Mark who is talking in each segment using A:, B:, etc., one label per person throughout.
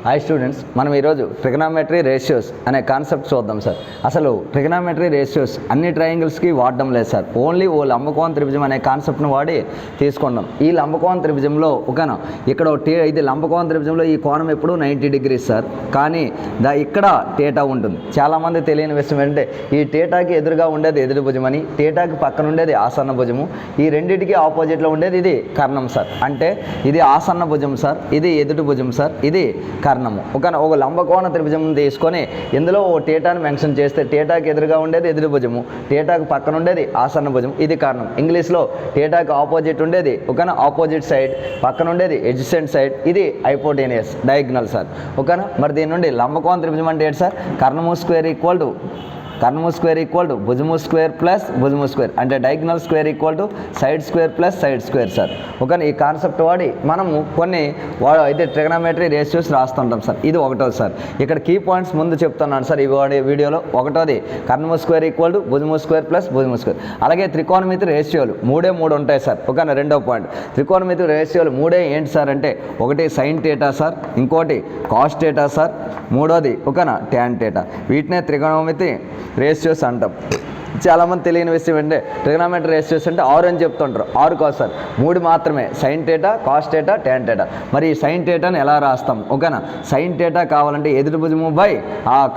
A: Hi students, మనం ఈరోజు trigonometry ratios అనే కాన్సెప్ట్ చూద్దాం సార్. అసలు ట్రిగనామెట్రీ రేషియోస్ అన్ని ట్రయాంగిల్స్కి వాడడం లేదు సార్. ఓన్లీ ఓ లంబకోణ త్రిభుజం అనే కాన్సెప్ట్ను వాడి తీసుకుంటాం. ఈ లంబకోణ త్రిభుజంలో ఓకేనా, ఇక్కడ ఇది లంబకోణ త్రిభుజంలో ఈ కోణం ఎప్పుడు 90 degrees సార్. కానీ ఇక్కడ టేటా ఉంటుంది. చాలామంది తెలియని విషయం ఏంటంటే ఈ టేటాకి ఎదురుగా ఉండేది ఎదురు భుజం అని, టేటాకి పక్కన ఉండేది ఆసన్న భుజము, ఈ రెండింటికి ఆపోజిట్లో ఉండేది ఇది కర్ణం సార్. అంటే ఇది ఆసన్న భుజం సార్, ఇది ఎదుటి భుజం సార్, ఇది కర్ణము. ఒక లంబకోణ త్రిభుజం తీసుకొని ఇందులో ఓ టేటాను మెన్షన్ చేస్తే టేటాకి ఎదురుగా ఉండేది ఎదురు భుజము, టేటాకు పక్కన ఉండేది ఆసన్న భుజం, ఇది కర్ణం. ఇంగ్లీష్లో టేటాకి ఆపోజిట్ ఉండేది ఆపోజిట్ సైడ్, పక్కన ఉండేది ఎడ్జసెంట్ సైడ్, ఇది హైపోటేనియస్ డయాగ్నల్ సార్. ఓకేనా. మరి దీని నుండి లంబకోణ త్రిభుజం అంటే ఏంటి సార్? కర్ణము స్క్వేర్ ఈక్వల్ టు భుజము స్క్వేర్ ప్లస్ భుజము స్క్వేర్, అంటే diagonal square equal to side square plus side square sir. Okay, ఈ కాన్సెప్ట్ వాడి మనము కొన్ని అయితే ట్రిగనామెట్రీ రేషియోస్ రాస్తుంటాం సార్. ఇది ఒకటోది సార్. ఇక్కడ కీ పాయింట్స్ ముందు చెప్తున్నాను సార్ ఈ వీడియోలో. ఒకటోది కర్ణము స్క్వేర్ ఈక్వల్ టు భుజము స్క్వేర్ ప్లస్ భుజము స్క్వేర్. అలాగే త్రికోణమితి రేషియోలు మూడే ఉంటాయి సార్. ఓకేనా. రెండో పాయింట్, త్రికోణమితి రేషియోలు మూడే ఏంటి సార్ అంటే ఒకటి సైన్ టేటా సార్, ఇంకోటి కాస్ టేటా సార్, మూడోది ఓకేనా ట్యాన్ టేటా. వీటినే త్రికోణమితి రేషియోస్ అంటాం. చాలామంది తెలియని విషయం ఏంటంటే ట్రిగనామెట్రీ రేషియోస్ అంటే 6 అని చెప్తుంటారు. 6 కాదు సార్, 3 మాత్రమే. Sine theta, cos theta, tan theta. మరి ఈ సైన్ టేటాని ఎలా రాస్తాం? ఓకేనా. సైన్ టేటా కావాలంటే ఎదురు భుజము బై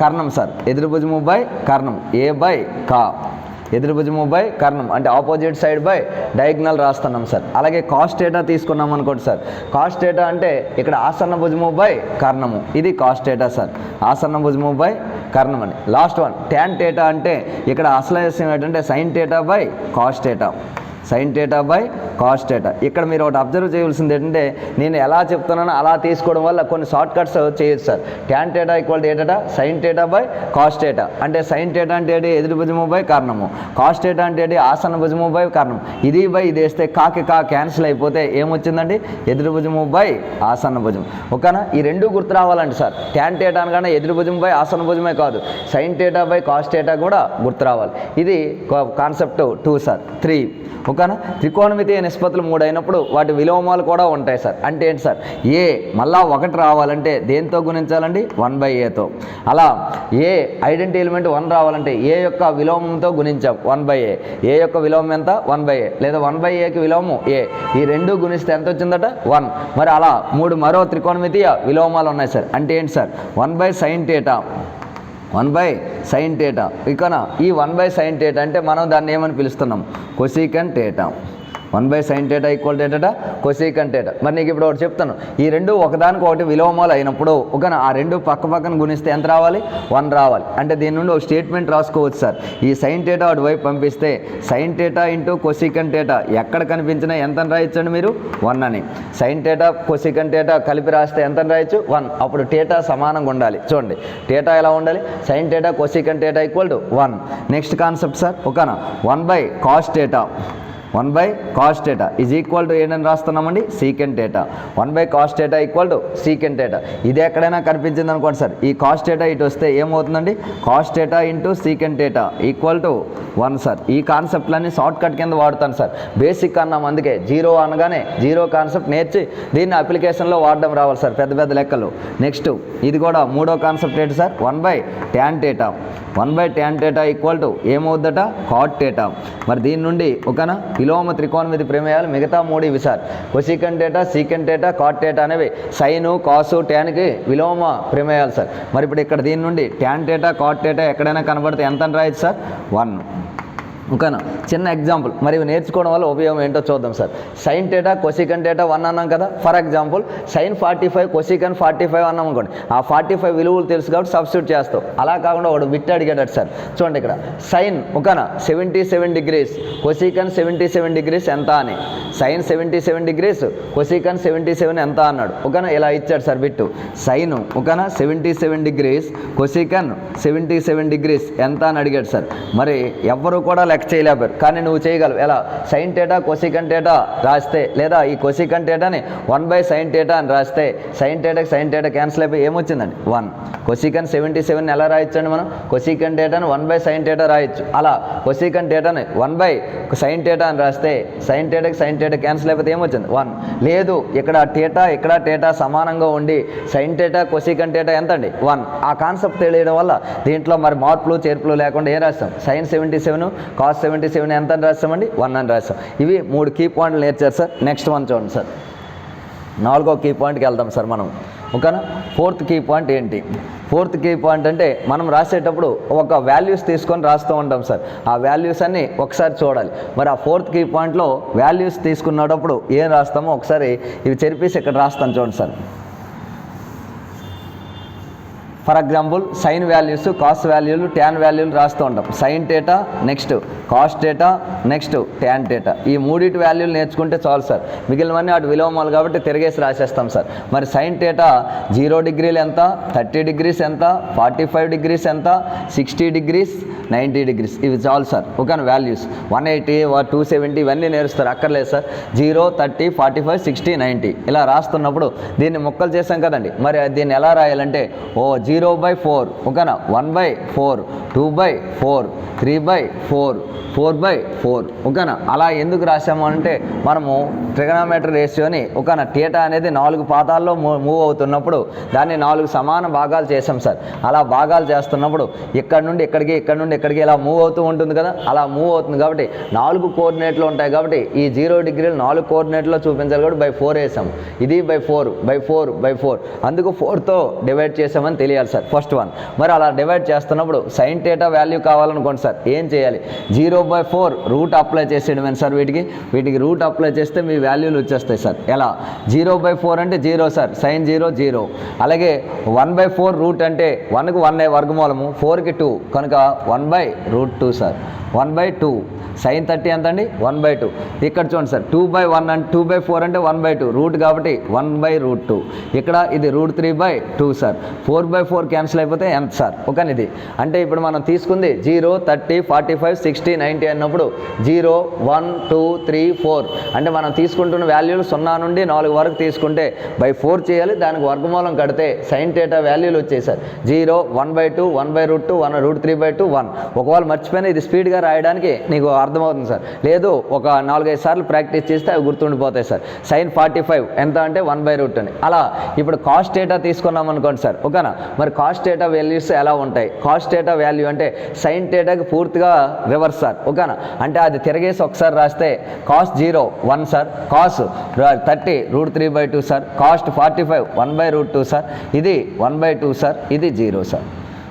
A: కర్ణం సార్, ఎదురు భుజము బై కర్ణం, ఏ బై కా, ఎదురు భుజము బై కర్ణం అంటే ఆపోజిట్ సైడ్ బై డయాగ్నల్ రాస్తున్నాం సార్. అలాగే కాస్ టేటా తీసుకున్నాం అనుకోండి సార్. కాస్ టేటా అంటే ఇక్కడ ఆసన్న భుజము బై కర్ణము, ఇది కాస్ టేటా సార్, ఆసన్న భుజము బై కర్ణం అని. లాస్ట్ వన్ ట్యాన్ టేటా అంటే ఇక్కడ అసలు ఏంటంటే sine theta by cos theta, sine theta by cos theta. ఇక్కడ మీరు ఒకటి అబ్జర్వ్ చేయవలసింది ఏంటంటే నేను ఎలా చెప్తున్నానో అలా తీసుకోవడం వల్ల కొన్ని షార్ట్ కట్స్ చేయొచ్చు sir. Tan theta equal to ఏటా sine theta by cos theta, అంటే సైన్ టేటా అంటే ఏంటి? ఎదురు భుజము బై కర్ణము, కాస్ టేటా అంటే ఏంటి? ఆసన్న భుజము బై కర్ణం. ఇది బై ఇది వేస్తే కాకి క్యాన్సిల్ అయిపోతే ఏమొచ్చిందండి? ఎదురు భుజము బై ఆసన్న భుజం. ఓకేనా. ఈ రెండు గుర్తు రావాలండి సార్. ట్యాన్ టేటా అనగానే ఎదురు భుజం బై ఆసన్న భుజమే కాదు, sine theta by cos theta కూడా గుర్తు రావాలి. ఇది కాన్సెప్ట్ 2 సార్. 3 ఓకేనా. త్రికోణమితి నిష్పత్తులు 3 అయినప్పుడు వాటి విలోమాలు కూడా ఉంటాయి సార్. అంటే ఏంటి సార్? ఏ మళ్ళా 1 రావాలంటే దేంతో గుణించాలండి? 1/aతో. అలా ఏ ఐడెంటిటీ ఎలిమెంట్ 1 రావాలంటే ఏ యొక్క విలోమంతో గుణించాం 1/a. ఏ యొక్క విలోమం ఎంత? 1/a, లేదా 1/aకి విలోమం ఏ. ఈ రెండు గుణిస్తే ఎంత వచ్చిందట? 1. మరి అలా మరో త్రికోణమితి విలోమాలు ఉన్నాయి సార్. అంటే ఏంటి సార్? 1/sin θ, 1/sin θ. ఇకనా ఈ 1/sin θ అంటే మనం దాన్ని ఏమని పిలుస్తున్నాం? కొసీకన్ θ. 1/sin θ ఈక్వల్ టు ఏటా కొసీకన్ θ. మరి నీకు ఇప్పుడు ఒకటి చెప్తాను. ఈ రెండు ఒకదానికి ఒకటి విలోమాలు అయినప్పుడు ఓకేనా, ఆ రెండు పక్కన గుణిస్తే ఎంత రావాలి? 1 రావాలి. అంటే దీని నుండి ఒక స్టేట్మెంట్ రాసుకోవచ్చు సార్. ఈ సైన్ θ అటువైపు పంపిస్తే సైన్ θ ఇంటూ కొసీకన్ θ ఎక్కడ కనిపించినా ఎంత రాయొచ్చండి మీరు? 1 అని. సైన్ θ కొసీకన్ θ కలిపి రాస్తే ఎంత రాయొచ్చు? 1. అప్పుడు θ సమానంగా ఉండాలి. చూడండి θ ఎలా ఉండాలి? Sine θ cosecant θ equal to 1. Next concept sir ఓకేనా, 1/cos θ, 1/cos θ is equal to ఏంటని రాస్తున్నామండి? Secant θ. 1/cos θ equal to secant θ. ఇది ఎక్కడైనా కనిపించింది అనుకోండి సార్. ఈ కాస్ θ ఇటు వస్తే ఏమవుతుందండి? Cos θ into secant θ equal to 1 sir. ఈ కాన్సెప్ట్లన్నీ షార్ట్ కట్ కింద వాడతాను సార్. బేసిక్ అన్నాం, అందుకే 0 అనగానే 0 కాన్సెప్ట్ నేర్చి దీన్ని అప్లికేషన్లో వాడడం రావాలి సార్, పెద్ద లెక్కలు. నెక్స్ట్ ఇది కూడా 3వ కాన్సెప్ట్ ఏంటి sir? 1/tan θ. 1/tan θ equal to ఏమవుద్దట? cot θ. మరి దీని నుండి ఓకేనా విలోమ త్రికోణమితి ప్రమేయాలు మిగతా 3 ఇవి సార్. కొసీకన్ θ, సీకెంట్ θ, cot θ అనేవి సైను, కాసు, ట్యాన్కి విలోమ ప్రమేయాలు సార్. మరి ఇప్పుడు ఇక్కడ దీని నుండి tan θ, cot θ ఎక్కడైనా కనబడితే ఎంత అని రాయొచ్చు సార్? 1. ఓకేనా. చిన్న ఎగ్జాంపుల్ మరి ఇవి నేర్చుకోవడం వల్ల ఉపయోగం ఏంటో చూద్దాం సార్. సైన్ θ కొసీకన్ θ 1 అన్నాం కదా. ఫర్ ఎగ్జాంపుల్ సైన్ 45 కొసీకన్ 45 అన్నాం అనుకోండి. ఆ 45 విలువలు తెలుసు కాబట్టి సబ్స్టిట్యూట్ చేస్తాం. అలా కాకుండా వాడు బిట్ అడిగాడు సార్. చూడండి ఇక్కడ సైన్ ఓకేనా 77 degrees, కొసీకన్ 77 degrees ఎంత అని. సైన్ 77 degrees, కొసీకన్ 77 ఎంత అన్నాడు. ఓకేనా. ఇలా ఇచ్చాడు సార్ బిట్టు. సైన్ ఓకేనా 77 degrees, కొసీకన్ 77 degrees ఎంత అని అడిగాడు సార్. మరి ఎవ్వరు కూడా లెక్క చేయలేపారు, కానీ నువ్వు చేయగలవు. ఎలా? సైన్ టేటా కొసికన్ టేటా రాస్తే, లేదా ఈ కొసికన్ టేటాని 1/sin టేటా అని రాస్తే సైన్ టేటా క్యాన్సిల్ అయిపోయి ఏమొచ్చిందండి? 1. కొసికన్ 77 ఎలా రాయొచ్చండి మనం? కొసికన్ టేటాని 1/sin టేటా రాయొచ్చు. అలా కొసికన్ టేటాని 1/sin టేటా అని రాస్తే సైన్ టేటా క్యాన్సిల్ అయిపోతే ఏమొచ్చింది? 1. లేదు, ఇక్కడ టేటా సమానంగా ఉండి సైన్ టేటా కొసికన్ టేటా ఎంత అండి? 1. ఆ కాన్సెప్ట్ తెలియడం వల్ల దీంట్లో మరి మార్పులు చేర్పులు లేకుండా ఏం రాస్తాం? sin 77 cos 77 ఎంత అని రాస్తామండి? 1 అని రాస్తాం. ఇవి 3 కీ పాయింట్లు నేర్చారు సార్. నెక్స్ట్ వన్ చూడండి సార్. 4వ కీ పాయింట్కి వెళ్దాం సార్ మనం. ఓకేనా? 4th కీ పాయింట్ ఏంటి? 4th కీ పాయింట్ అంటే మనం రాసేటప్పుడు ఒక వాల్యూస్ తీసుకొని రాస్తూ ఉంటాం సార్. ఆ వాల్యూస్ అన్నీ ఒకసారి చూడాలి. మరి ఆ 4th కీ పాయింట్లో వాల్యూస్ తీసుకున్నప్పుడు ఏం రాస్తామో ఒకసారి ఇవి చెరిపేసి ఇక్కడ రాస్తాను చూడండి sir. For example sine values, cos వాల్యూలు, ట్యాన్ వాల్యూలు రాస్తూ ఉంటాం. Sine theta, next cos theta, next tan theta. ఈ మూడింటి వాల్యూలు నేర్చుకుంటే చాలు సార్. మిగిలినవన్నీ అటు విలోమాలు కాబట్టి తిరిగేసి రాసేస్తాం సార్. మరి సైన్ టేటా 0 డిగ్రీలు ఎంత, 30 డిగ్రీస్ ఎంత, 45 డిగ్రీస్ ఎంత, 60 డిగ్రీస్, 90 డిగ్రీస్. ఇవి చాలు సార్. ఓకేనా? వాల్యూస్ 180, 270 ఇవన్నీ నేర్స్తారు, అక్కర్లేదు సార్. 0, 30, 45, 60, 90 ఇలా రాస్తున్నప్పుడు దీన్ని ముక్కలు చేసాం కదండి. మరి దీన్ని ఎలా రాయాలంటే 0/4, ఓకేనా? 1/4, 2/4, 3/4, 4/4, ఓకేనా? అలా ఎందుకు రాసాము అంటే మనము ట్రిగనామెట్రీ రేషియోని ఓకేనా టేటా అనేది 4 పాదాల్లో మూవ్ అవుతున్నప్పుడు దాన్ని 4 సమాన భాగాలు చేసాం సార్. అలా భాగాలు చేస్తున్నప్పుడు ఇక్కడ నుండి ఇక్కడికి, ఇక్కడ నుండి ఇక్కడికి ఇలా మూవ్ అవుతూ ఉంటుంది కదా. అలా మూవ్ అవుతుంది కాబట్టి 4 కోఆర్డినేట్లు ఉంటాయి కాబట్టి ఈ 0 డిగ్రీలు 4 కోఆర్డినేట్లో చూపించాలి కాబట్టి /4 వేసాము. ఇది /4 అందుకు 4తో డివైడ్ చేసామని తెలియాలి సార్. First one. మరి అలా డివైడ్ చేస్తున్నప్పుడు సైన్ టేటా వాల్యూ కావాలనుకోండి సార్. ఏం చేయాలి? 0/4 రూట్ అప్లై చేసేయడమేనా సార్. వీటికి రూట్ అప్లై చేస్తే మీ వాల్యూలు వచ్చేస్తాయి సార్. ఎలా? 0/4 అంటే 0 సార్, సైన్ 0 0. అలాగే 1/4 రూట్ అంటే 1కి 1 వర్గమూలము, 4కి 2 కనుక 1/√2 సార్. 1/2 సైన్ 30 ఎంత అండి? 1/2. ఇక్కడ చూడండి సార్, 2/1 అంటే 2/4 అంటే 1/2 రూట్ కాబట్టి 1/√2. ఇక్కడ ఇది √3/2 సార్. 4/4 క్యాన్సిల్ అయిపోతే ఎంత సార్? ఓకే, ఇది అంటే ఇప్పుడు మనం తీసుకుంది 0, 30, 45, 60, 90 అన్నప్పుడు 0, 1, 2, 3, 4 అంటే మనం తీసుకుంటున్న వాల్యూలు 0 నుండి 4 వరకు తీసుకుంటే /4 చేయాలి. దానికి వర్గమూలం కడితే సైన్ టేటా వాల్యూలు వచ్చేసారు. 0, 1/2, 1/√2, 1√3/2, 1. ఒకవేళ మర్చిపోయినా ఇది స్పీడ్గా రాయడానికి నీకు అర్థమవుతుంది సార్. లేదు ఒక 4-5 సార్లు ప్రాక్టీస్ చేస్తే అవి గుర్తుండిపోతాయి సార్. సైన్ 45 ఎంత అంటే 1/√2 అని. అలా ఇప్పుడు కాస్ టేటా తీసుకున్నాం అనుకోండి సార్. ఓకేనా? మరి కాస్ టేటా వాల్యూస్ ఎలా ఉంటాయి? కాస్ టేటా వాల్యూ అంటే సైన్ టేటాకి పూర్తిగా రివర్స్ సార్. ఓకేనా? అంటే అది తిరగేసి ఒకసారి రాస్తే cos 0 1 sir, cos 30 √3/2 sir, cost 45 1/√2 sir, ఇది 1/2 సార్, ఇది 0 సార్.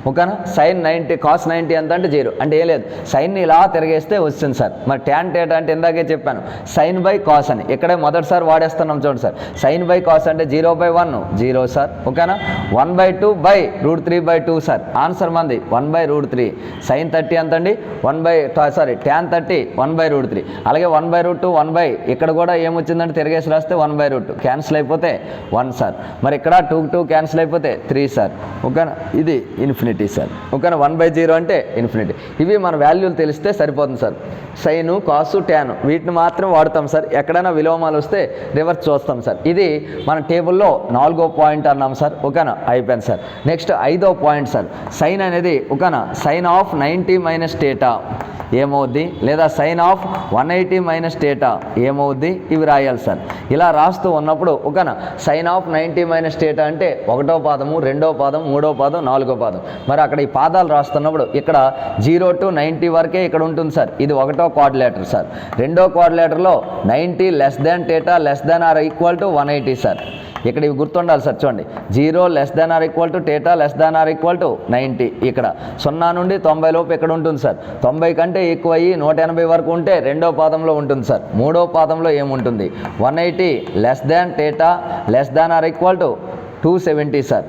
A: ఓకేనా? సైన్ 90 కాస్ 90 ఎంత అంటే 0 అంటే ఏం లేదు, సైన్ని ఇలా తిరిగేస్తే వస్తుంది సార్. మరి ట్యాన్ టేటా అంటే ఇందాకే చెప్పాను సైన్ బై కాస్ అని. ఇక్కడే మొదటిసారి వాడేస్తున్నాం చూడండి సార్. సైన్ బై కాస్ అంటే 0/1 0 సార్. ఓకేనా? 1/2 √3/2 సార్. ఆన్సర్ మంది 1/√3. సైన్ 30 ఎంత అండి? ట్యాన్ 30 1/√3. అలాగే 1/√2 1 ఇక్కడ కూడా ఏమొచ్చిందంటే తిరిగేసి రాస్తే 1/√2 క్యాన్సిల్ అయిపోతే 1 సార్. మరి ఇక్కడ 2 క్యాన్సిల్ అయిపోతే 3 సార్. ఓకేనా? ఇది ఇన్ఫినిటీ సార్. ఓకేనా? 1/0 అంటే ఇన్ఫినిటీ. ఇవి మన వాల్యూలు తెలిస్తే సరిపోతుంది సార్. సైను, కాసు, ట్యాను వీటిని మాత్రం వాడతాం సార్. ఎక్కడైనా విలోమాలు వస్తే రివర్స్ చూస్తాం సార్. ఇది మన టేబుల్లో 4వ పాయింట్ అన్నాం సార్. ఓకేనా? అయిపోయింది సార్. నెక్స్ట్ 5వ పాయింట్ సార్. సైన్ అనేది ఓకేనా సైన్ ఆఫ్ 90 - టేటా ఏమవుద్ది, లేదా సైన్ ఆఫ్ 180 - టేటా ఏమవుద్ది, ఇవి రాయాలి సార్. ఇలా రాస్తూ ఉన్నప్పుడు ఓకేనా సైన్ ఆఫ్ 90 - టేటా అంటే 1వ పాదము, 2వ పాదం, 3వ పాదం, 4వ పాదం. మరి అక్కడ ఈ పాదాలు రాస్తున్నప్పుడు ఇక్కడ 0 to 90 వరకే ఇక్కడ ఉంటుంది సార్. ఇది 1వ క్వాడ్రిలేటర్ సార్. 2వ క్వాడ్రిలేటర్లో 90 < టేటా <= 180 సార్. ఇక్కడ ఇవి గుర్తుండాలి సార్. చూడండి 0 <= టేటా <= 90. ఇక్కడ 0 నుండి 90 లోపు ఎక్కడ ఉంటుంది సార్? 90 కంటే ఎక్కువ అయ్యి 180 వరకు ఉంటే 2వ పాదంలో ఉంటుంది సార్. 3వ పాదంలో ఏముంటుంది? 180 < టేటా <= 270 సార్.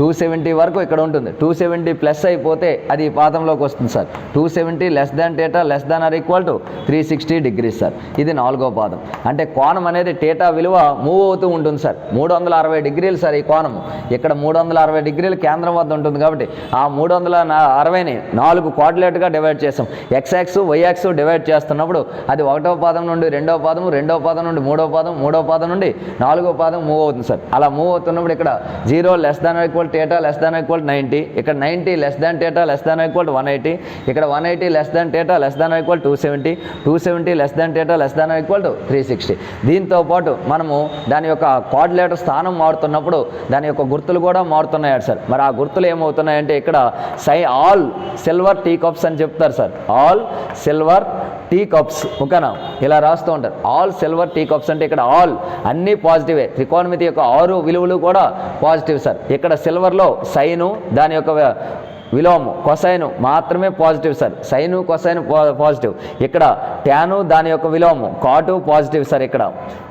A: 270 వరకు ఇక్కడ ఉంటుంది. 270 ప్లస్ అయిపోతే అది ఈ పాదంలోకి వస్తుంది sir. 270 less than theta less than or equal to 360 degrees sir. ఇది 4వ పాదం. అంటే కోణం అనేది టేటా విలువ మూవ్ అవుతూ ఉంటుంది సార్. 360 డిగ్రీలు సార్ ఈ కోణం. ఇక్కడ 360 డిగ్రీలు కేంద్రం వద్ద ఉంటుంది కాబట్టి ఆ 360ని 4 క్వాడ్రిలేటర్గా డివైడ్ చేసాం. X axis Y axis divide చేస్తున్నప్పుడు అది 1వ పాదం నుండి 2వ పాదం, 2వ పాదం నుండి 3వ పాదం, 3వ పాదం నుండి 4వ పాదం మూవ్ అవుతుంది సార్. అలా మూవ్ అవుతున్నప్పుడు ఇక్కడ 0 less than equal theta less than equal 90, ఇక్కడ 90 less than theta less than equal 180, ఇక్కడ 180 less than theta less than equal 270, 270 less than theta less than equal 360. దీంతో పాటు మనము దాని యొక్క క్వాడ్రిలేటర్ స్థానం మారుతున్నప్పుడు దాని యొక్క గుర్తులు కూడా మారుతున్నాయి సార్. మరి ఆ గుర్తులు ఏమవుతున్నాయంటే ఇక్కడ ఆల్ సిల్వర్ టీ కప్స్ అని చెప్తారు sir. All silver tea cups ఓకేనా, ఇలా రాస్తూ ఉంటారు. ఆల్ సిల్వర్ టీ కప్స్ అంటే ఇక్కడ ఆల్ అన్నీ పాజిటివే. త్రికోణమితి యొక్క 6 విలువలు కూడా పాజిటివ్ సార్. ఇక్కడ సిల్వర్లో సైను దాని యొక్క విలోము కొసైను మాత్రమే positive sir. Sine cosine positive. ఇక్కడ ట్యాను దాని యొక్క విలోము కాటు పాజిటివ్ సార్ ఇక్కడ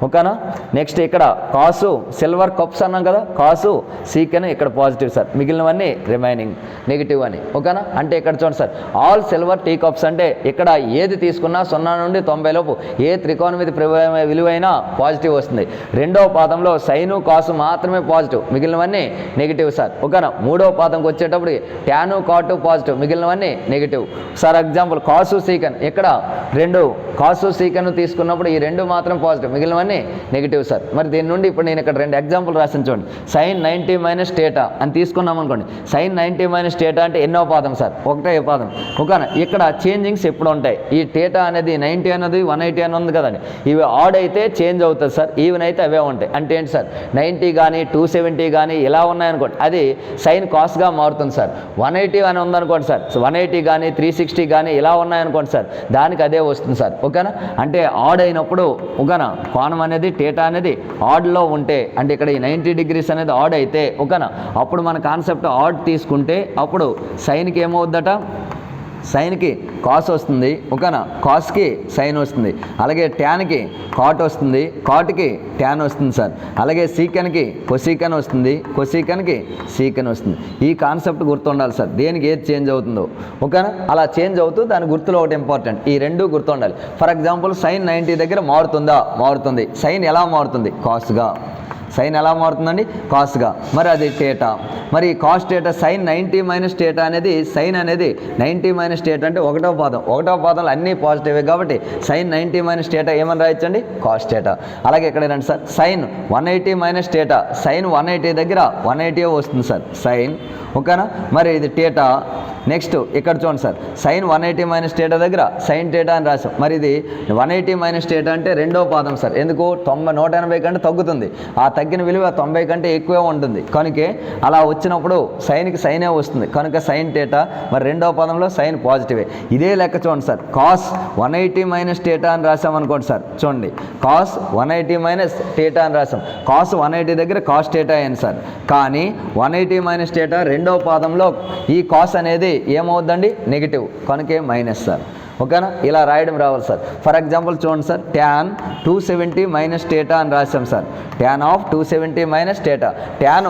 A: ఓకేనా. నెక్స్ట్ ఇక్కడ కాసు సిల్వర్ కప్స్ అన్నాం కదా, కాసు సీకెన్ ఇక్కడ పాజిటివ్ సార్. మిగిలినవన్నీ రిమైనింగ్ నెగిటివ్ అని ఓకేనా. అంటే ఇక్కడ చూడండి sir, all silver tea cups అంటే ఇక్కడ ఏది తీసుకున్నా 0 నుండి 90 లోపు ఏ త్రికోణమితి విలువైనా పాజిటివ్ వస్తుంది. 2వ పాదంలో సైను కాసు మాత్రమే పాజిటివ్, మిగిలినవన్నీ నెగిటివ్ సార్ ఓకేనా. 3వ పాదంకి వచ్చేటప్పుడు ట్యాన్ కాటు పాజిటివ్, మిగిలినవన్నీ నెగిటివ్. ఫర్ ఎగ్జాంపుల్ కాసు సీకన్, ఇక్కడ 2 కాసు సీకన్ తీసుకున్నప్పుడు ఈ 2 మాత్రం పాజిటివ్, మిగిలినవన్నీ నెగిటివ్ సార్. మరి దీని నుండి ఇప్పుడు నేను ఇక్కడ 2 ఎగ్జాంపుల్ రాసిన చూడండి. సైన్ 90 మైనస్ టేటా అని తీసుకున్నాం అనుకోండి. సైన్ 90 మైనస్ టేటా అంటే ఎన్నో పాదం సార్? 1వ పాదం ఓకేనా. ఇక్కడ చేంజింగ్స్ ఎప్పుడు ఉంటాయి? ఈ టేటా అనేది 90 అన్నది 180 అని ఉంది కదండి. ఇవి ఆడ్ అయితే చేంజ్ అవుతుంది సార్, ఈవెన్ అయితే అవే ఉంటాయి. అంటే ఏంటి సార్, 90 కానీ 270 కానీ ఇలా ఉన్నాయనుకోండి, అది సైన్ కాస్గా మారుతుంది సార్. 180 అని ఉందనుకోండి సార్, 180 కానీ 360 కానీ ఇలా ఉన్నాయనుకోండి సార్, దానికి అదే వస్తుంది సార్ ఓకేనా. అంటే ఆడ్ అయినప్పుడు ఓకేనా, కోణం అనేది టేటా అనేది ఆడ్లో ఉంటే, అంటే ఇక్కడ ఈ 90 డిగ్రీస్ అనేది ఆడ్ అయితే ఓకేనా, అప్పుడు మన కాన్సెప్ట్ ఆడ్ తీసుకుంటే అప్పుడు సైన్కి ఏమవుద్దట, సైన్కి కాస్ వస్తుంది ఓకేనా, కాస్కి సైన్ వస్తుంది. అలాగే ట్యాన్కి కాట్ వస్తుంది, కాట్కి ట్యాన్ వస్తుంది సార్. అలాగే సీకెన్కి కొసీకెన్ వస్తుంది, కొసీకెన్కి సీకెన్ వస్తుంది. ఈ కాన్సెప్ట్ గుర్తుండాలి సార్, దేనికి ఏది చేంజ్ అవుతుందో ఓకేనా. అలా చేంజ్ అవుతూ దాని గుర్తులో ఒకటి ఇంపార్టెంట్, ఈ 2 గుర్తుండాలి. ఫర్ ఎగ్జాంపుల్ సైన్ 90 దగ్గర మారుతుందా? మారుతుంది. సైన్ ఎలా మారుతుంది? కాస్గా. సైన్ ఎలా మారుతుందండి? కాస్గా. మరి అది టేటా. మరి cos theta sine 90 minus theta అనేది, సైన్ అనేది 90 మైనస్ టేటా అంటే 1వ పాదం. 1వ పాదంలో అన్నీ పాజిటివే కాబట్టి సైన్ 90 మైనస్ టేటా ఏమని రాయొచ్చండి? Cos theta. అలాగే ఇక్కడ రండి sir, sine 180 minus theta, sine 180 దగ్గర 180 వస్తుంది సార్ సైన్ ఓకేనా. మరి ఇది టేటా. నెక్స్ట్ ఇక్కడ చూడండి సార్, సైన్ 180 మైనస్ టేటా దగ్గర సైన్ టేటా అని రాసాం. మరి ఇది 180 మైనస్ టేటా అంటే 2వ పాదం సార్. ఎందుకు? 180 కంటే తగ్గుతుంది, ఆ తగ్గిన విలువ 90 కంటే ఎక్కువే ఉంటుంది కనుక అలా వచ్చినప్పుడు సైన్కి సైనే వస్తుంది కనుక సైన్ టేటా. మరి 2వ పదంలో సైన్ పాజిటివే. ఇదే లెక్క చూడండి సార్, కాస్ 180 మైనస్ టేటా అని రాసాం అనుకోండి సార్. చూడండి, కాస్ 180 మైనస్ టేటా అని రాసాం. కాస్ 180 దగ్గర కాస్ టేటా అయింది సార్. కానీ 180 మైనస్ టేటా 2వ పాదంలో ఈ కాస్ అనేది ఏమవుద్దండి? నెగిటివ్ కనుకే మైనస్ సార్ ఓకేనా. ఇలా రాయడం రావాలి సార్. ఫర్ ఎగ్జాంపుల్ చూడండి సార్, ట్యాన్ 270 మైనస్ టేటా అని రాసాం sir. Tan of 270 minus theta. Tan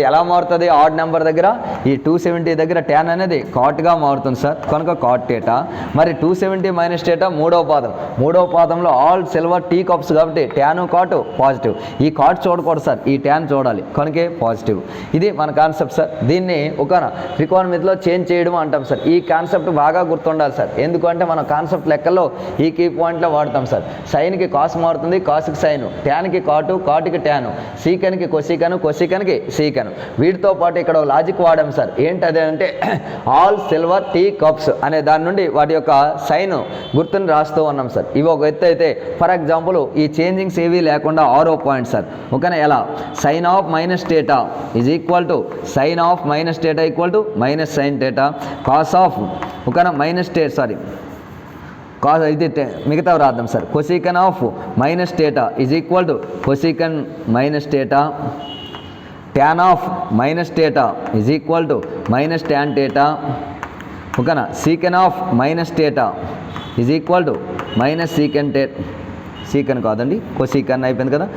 A: ఎలా మారుతుంది? ఆడ్ నెంబర్ దగ్గర ఈ 270 దగ్గర ట్యాన్ అనేది కాట్గా మారుతుంది సార్ కనుక కాట్ టేటా. మరి 270 మైనస్ టేటా 3వ పాదం. 3వ పాదంలో ఆల్ సిల్వర్ టీ కప్స్ కాబట్టి ట్యాను కాటు పాజిటివ్. ఈ కాట్ చూడకూడదు సార్, ఈ ట్యాన్ చూడాలి కనుకే పాజిటివ్. ఇది మన కాన్సెప్ట్ సార్. దీన్ని ఒక త్రికోణమితిలో చేంజ్ చేయడం అంటాం సార్. ఈ కాన్సెప్ట్ బాగా గుర్తుండాలి సార్, ఎందుకంటే మనం కాన్సెప్ట్ లెక్కల్లో ఈ కీ పాయింట్లో వాడతాం సార్. సైన్కి కాస్ మారుతుంది, కాస్కి సైను, ట్యాన్కి కాటు, కాటుకి ట్యాను, సీకెన్కి కొసీకెను, కొసీకెన్కి సీకెను. వీటితో పాటు ఇక్కడ లాజిక్ వాడాం సార్. ఏంటది అంటే ఆల్ సిల్వర్ టీ కప్స్ అనే దాని నుండి వాటి యొక్క సైన్ గుర్తుని రాస్తూ ఉన్నాం సార్. ఇవి ఒక ఎత్తు అయితే ఫర్ ఎగ్జాంపుల్ ఈ చేంజింగ్స్ ఏవి లేకుండా 6వ పాయింట్ సార్ ఓకేనా. ఎలా? Sine of minus theta is equal to sine of minus theta equal to minus sine theta. Cos of ఓకేనా మైనస్ కాస్ అయితే మిగతా రాద్దాం sir. Cosecant of minus theta is equal to cosecant minus theta. Tan of minus theta is equal to minus tan theta ఓకేనా. Secant of minus theta is equal to minus secant కాదండి, cosecant అయిపోయింది కదా.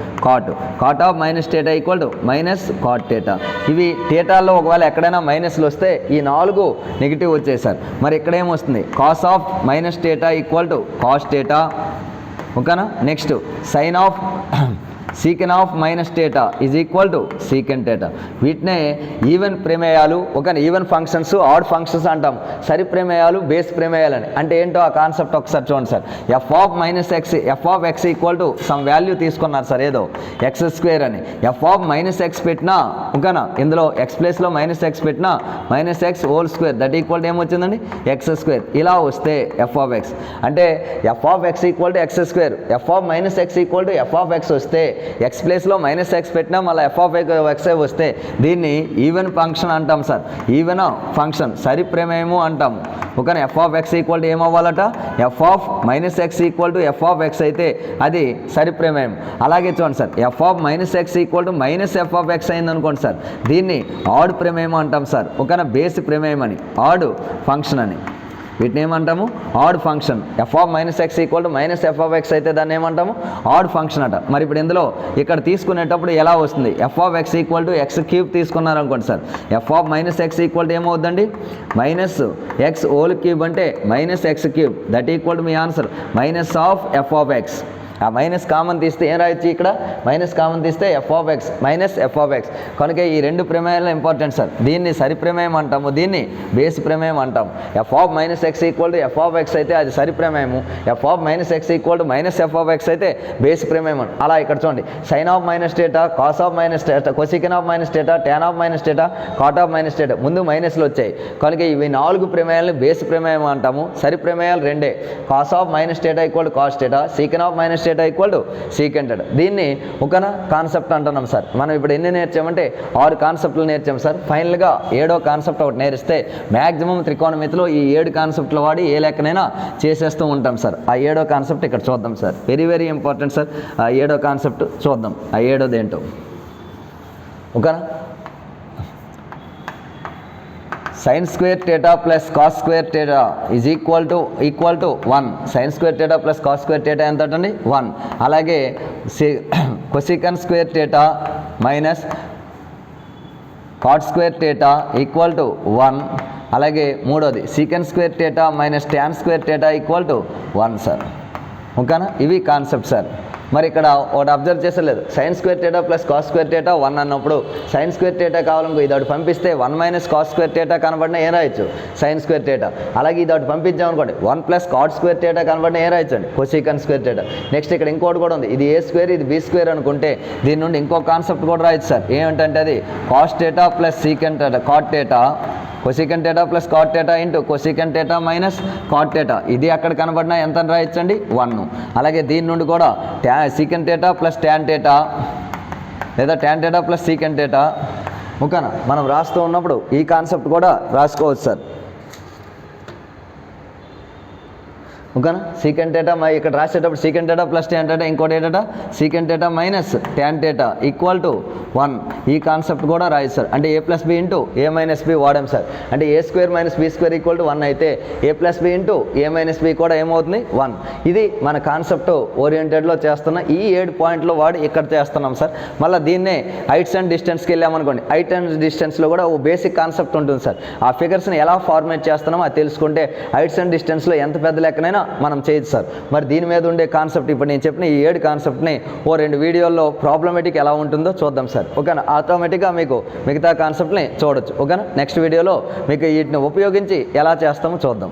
A: Cot of minus theta equal to minus cot theta. ఇవి థీటాల్లో ఒకవేళ ఎక్కడైనా మైనస్లు వస్తే ఈ 4 నెగిటివ్ వచ్చేసారు. మరి ఇక్కడ ఏమొస్తుంది, cos of minus theta equal to cos theta. ఓకేనా. Next sine of secant of minus theta is equal to secant theta. వీటినే ఈవెన్ ప్రమేయాలు, ఒక ఈవెన్ ఫంక్షన్స్, ఆడ్ ఫంక్షన్స్ అంటాం. సరి ప్రమేయాలు, బేస్ ప్రమేయాలు అని. అంటే ఏంటో ఆ కాన్సెప్ట్ ఒకసారి చూడండి sir. F of x equal to some value తీసుకున్నారు సార్, ఏదో x² అని. ఎఫ్ ఆఫ్ మైనస్ ఎక్స్ పెట్టినా, ఓకేనా, ఇందులో ఎక్స్ ప్లేస్లో మైనస్ ఎక్స్ పెట్టినా -x² that equal to ఏమొచ్చిందండి, x². ఇలా వస్తే ఎఫ్ ఆఫ్ ఎక్స్ అంటే f of x equal to x², f of minus X equal to F of x వస్తే ఎక్స్ ప్లేస్లో -x పెట్టినా మళ్ళీ ఎఫ్ ఆఫ్ ఎక్స్ వస్తే దీన్ని ఈవెన్ ఫంక్షన్ అంటాం సార్. ఈవెన్ ఫంక్షన్, సరి ప్రమేయము అంటాము. ఓకేనా. F of x equal to ఏమవ్వాలట, f of minus X equal to F of X అయితే అది సరి ప్రమేయం. అలాగే చూడండి sir, f of minus X equal to minus F of X అయింది అనుకోండి సార్, దీన్ని ఆడ్ ప్రమేయం అంటాం సార్. ఓకేనా. బేస్ ప్రమేయం అని, ఆడ్ ఫంక్షన్ అని. వీటిని ఏమంటాము, add function. F of minus X equal to minus F of X అయితే దాన్ని ఏమంటాము, ఆడ్ ఫంక్షన్ అట. మరి ఇప్పుడు ఇందులో ఇక్కడ తీసుకునేటప్పుడు ఎలా వస్తుంది, F of x equal to x³ తీసుకున్నారు అనుకోండి sir. F of minus X equal to ఏమవుతుందండి, -x³ అంటే -x³ that equal to me answer minus of F of X. ఆ మైనస్ కామన్ తీస్తే ఏం రాయొచ్చు, ఇక్కడ మైనస్ కామన్ తీస్తే F of X minus F of X. కనుక ఈ 2 ప్రమేయాలు ఇంపార్టెంట్ సార్. దీన్ని సరి ప్రమేయం అంటాము, దీన్ని బేస్ ప్రమేయం అంటాము. F of minus X equal to F of X అయితే అది సరి ప్రమేయము, F of minus X equal to minus F of X అయితే బేస్ ప్రమేయం. అలా ఇక్కడ చూడండి, sine of minus theta, cos of minus theta, cosec of minus theta, tan of minus theta, cot of minus theta, ముందు మైనస్లు వచ్చాయి. కనుక ఇవి 4 ప్రమేయాలను బేస్ ప్రమేయం అంటాము. సరి ప్రమేయాలు 2, cos of minus theta equal to cos theta, సీకెన్ of minus theta equal to secant. దీన్ని ఒక కాన్సెప్ట్ అంటున్నాం సార్. మనం ఇప్పుడు ఎన్ని నేర్చామంటే 6 కాన్సెప్ట్లు నేర్చాం సార్. ఫైనల్గా 7వ కాన్సెప్ట్ ఒకటి నేర్స్తే మ్యాక్సిమం త్రికోణమితిలో ఈ 7 కాన్సెప్ట్లు వాడి ఏ లెక్కనైనా చేసేస్తూ ఉంటాం సార్. ఆ 7వ కాన్సెప్ట్ ఇక్కడ చూద్దాం sir. Very very important sir. ఆ 7వ కాన్సెప్ట్ చూద్దాం. ఆ 7వది ఏంటో ఓకేనా. sin² θ plus cos² θ is equal to 1. sin² θ plus cos² θ ఎంత అండి, 1. అలాగే cosec² θ minus cot² θ equal to 1. అలాగే మూడోది sec² θ minus tan² θ equal to 1 sir. ఓకేనా. ఇవి కాన్సెప్ట్ సార్. మరి ఇక్కడ ఒకటి అబ్జర్వ్ చేసలేదు, sin² θ ప్లస్ cos² θ 1 అన్నప్పుడు sin² θ కావాలనుకో ఇది ఒకటి పంపిస్తే 1 మైనస్ cos² θ కనబడినా ఏం రాయొచ్చు, sin² θ. అలాగే ఇది ఒకటి పంపించామనుకోండి 1 ప్లస్ cot² θ కనబడినా ఏం రాయొచ్చండి, cosec² θ. నెక్స్ట్ ఇక్కడ ఇంకోటి కూడా ఉంది, ఇది a² ఇది b² అనుకుంటే దీని నుండి ఇంకో కాన్సెప్ట్ కూడా రాయొచ్చు సార్. ఏమిటంటే అది cos θ plus secant θ, cot θ, cosecant θ plus cot θ into cosecant θ minus cot θ. ఇది అక్కడ కనబడినా ఎంత రాయొచ్చండి, 1. అలాగే దీని నుండి కూడా secant θ ప్లస్ tan θ లేదా tan θ ప్లస్ secant θ. ఓకేనా. మనం రాస్తూ ఉన్నప్పుడు ఈ కాన్సెప్ట్ కూడా రాసుకోవచ్చు సార్. ఓకేనా. secant θ ఇక్కడ రాసేటప్పుడు secant θ ప్లస్ tan θ, ఇంకోటి ఏంటంటే secant θ minus tan θ equal to 1. ఈ కాన్సెప్ట్ కూడా రాయొచ్చు సార్. అంటే a plus B into a minus B వాడాం సార్. అంటే a² minus b² equal to 1 అయితే a plus B into a minus B కూడా ఏమవుతుంది, 1. ఇది మన కాన్సెప్ట్ ఓరియంటెడ్లో చేస్తున్న ఈ 7 పాయింట్లు వాడి ఇక్కడ చేస్తున్నాం సార్. మళ్ళీ దీన్నే హైట్స్ అండ్ డిస్టెన్స్కి వెళ్ళామనుకోండి, హైట్ అండ్ డిస్టెన్స్లో కూడా ఓ బేసిక్ కాన్సెప్ట్ ఉంటుంది సార్. ఆ ఫిగర్స్ని ఎలా ఫార్మేట్ చేస్తున్నామో అది తెలుసుకుంటే హైట్స్ అండ్ డిస్టెన్స్లో ఎంత పెద్ద లెక్కనైనా మనం చేయొచ్చు సార్. మరి దీని మీద ఉండే కాన్సెప్ట్ ఇప్పుడు నేను చెప్పిన ఈ 7 కాన్సెప్ట్ని ఓ 2 వీడియోల్లో ప్రాబ్లమేటిక్ ఎలా ఉంటుందో చూద్దాం సార్. ఓకేనా. ఆటోమేటిక్గా మీకు మిగతా కాన్సెప్ట్ని చూడొచ్చు. ఓకేనా. నెక్స్ట్ వీడియోలో మీకు వీటిని ఉపయోగించి ఎలా చేస్తామో చూద్దాం.